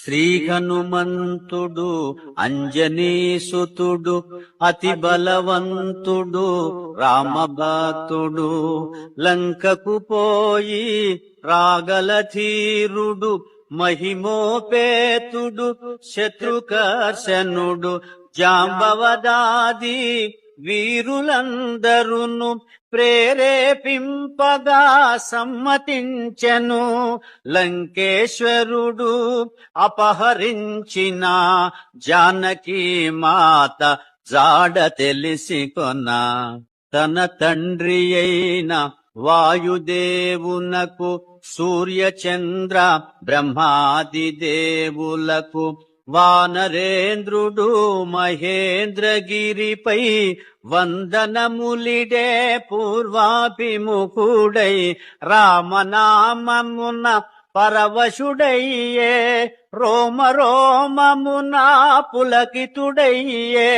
శ్రీ హనుమంతుడు అంజనీసుతుడు అతి బలవంతుడు రామభక్తుడు లంకకు పోయి రాగల ధీరుడు మహిమోపేతుడు శత్రుకర్షణుడు జాంబవదాది వీరులందరును ప్రేరేపింపగా సమ్మతించెను. లంకేశ్వరుడు అపహరించిన జానకీ మాత జాడ తెలిసి కొన తన తండ్రి అయిన వాయుదేవునకు సూర్యచంద్ర బ్రహ్మాది దేవులకు వానరేంద్రుడు మహేంద్రగిరిపై వందనములిడే పూర్వాభిముఖుడై రామనామమున పరవశుడయ్యే రోమ రోమమున పులకితుడయ్యే